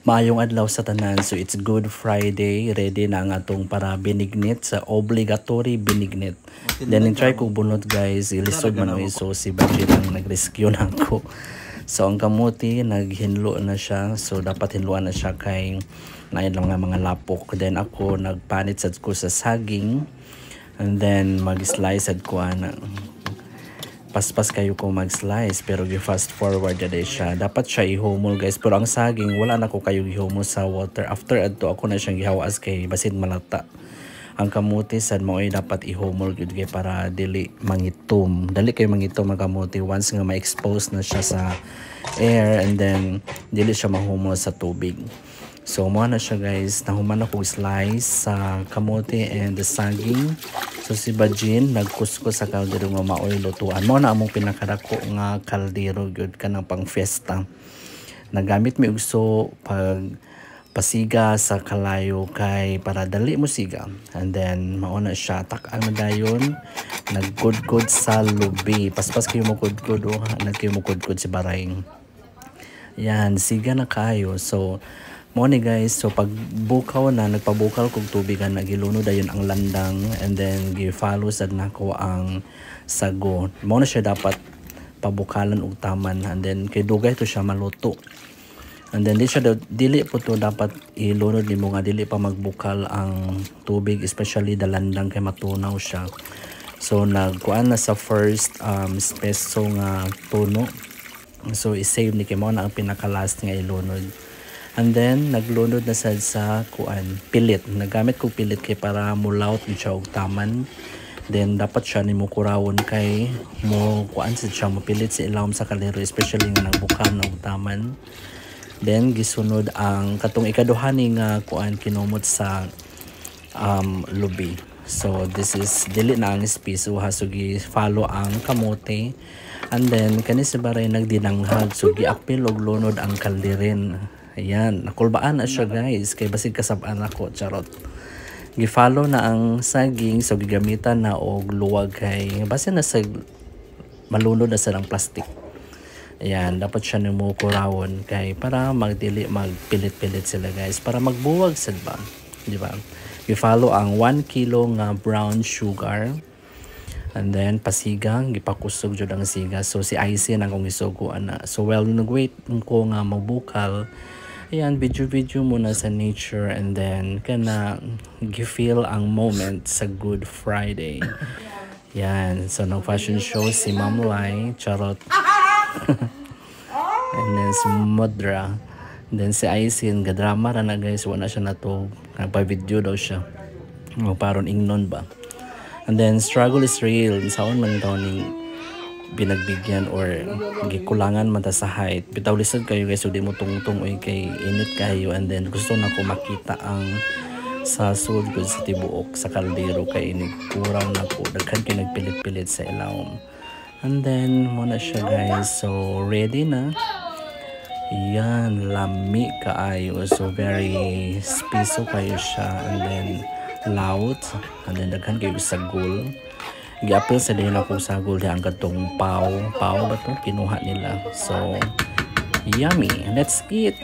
Maayong adlaw sa tanan. So it's Good Friday. Ready na ang atong para binignit sa obligatory binignit. Then try ko bunot guys. Ilisod man o so si Baji lang nag-rescue na ako. So ang kamuti naghinlo na siya. So dapat hinluan na siya kay nain lang nga mga lapok. Then ako nagpanit sad ko sa saging. And then mag-slice sad ko ana. Paspas kayo ko mag-slice pero gi-fast forward na siya. Dapat siya ihumol guys. Pero ang saging, wala na ko kayo ihumol sa water. After adto, ako na siyang gihawas kay basin malata. Ang kamuti sad mo ay dapat ihumol gyud kay para dili mangitom. Dali kayo mangitom ang kamuti once nga ma-expose na siya sa air and then dili siya mahumol sa tubig. So mo na siya guys, nahuman ako slice sa kamote and the saging. So si Bajin nagkuskus sa kaldero nga maoy lutuan. Mo na among pinakadako nga kaldero gyud kanang pang fiesta. Nagamit mi ugso pag pasiga sa kalayo kay para dali mo siga. And then mao na siya tak-ang na dayon naggudgod sa lubi. Paspas kayo mo gudgod o nagkayo mo gudgod si Barayng. Yan, siga na kayo. So mo ni guys, so pag bukaw na nagpabukal kog tubig na gilunod dayon ang landang and then gi-follow sad nako ang sago. Mo na siya dapat pabukalan og taman and then kay dugay to siya maluto. And then dili po to dapat ilunod nimo nga dili pa magbukal ang tubig, especially the landang kay matunaw siya. So nagkuan na sa first peso nga tuno. So i-save ni kay mo na ang pinaka-last nga ilunod. And then naglunod na sad sa kuan pilit. Nagamit ko pilit kay para mulaut siya og taman. Then dapat siya nimo kurawon kay mo kuan sad siya mo pilit sa ilawom sa kalero, especially nga nagbukal na og taman. Then gisunod ang katong ikaduha ni nga kuan kinumot sa lubi. So this is dili na ang espiso ha, so gi-follow ang kamote. And then kani si Baray nagdinanghag, so giapil og lunod ang kalderin. Ayan, nakulbaan na siya guys kay basig kasab-an ako, charot. Gi-follow na ang saging, so gigamitan na og luwag kay basin na sa malunod na sa ng plastic. Ayan, dapat siya nimo kurawon kay para magdili magpilit-pilit sila guys para magbuwag sad ba, di ba? Gi-follow ang 1 kilo nga brown sugar. And then pasigang gipakusog jud ang siga. So si Icy nang kong isugo ana. So while nagwait ko nga mabukal, ayan, video muna sa nature and then kana gi-feel ang moment sa Good Friday. Yan, so no fashion show si Ma'am Lai, charot. And then si Modra. And then si Icy, gadrama ra na guys, wala siya na to. Nagpa-video daw siya. O paron ingnon ba. And then struggle is real. Saon man daw ni binagbigyan or gikulangan man ta sa height. Bitaw lisod kayo guys, so di mo tungtong oy kay init kayo. And then gusto na ko makita ang sa sud ko sa tibuok sa kaldero kay inig kurang na ko. Daghan kay nagpilit-pilit sa ilawom. And then muna siya guys, so ready na. Yan, lami kaayo. So very spiso kayo siya. And then laut, and then daghan kayo sagol. Giapil sa din ako sagol di ang katong pau ba to kinuha nila. So yummy, let's eat.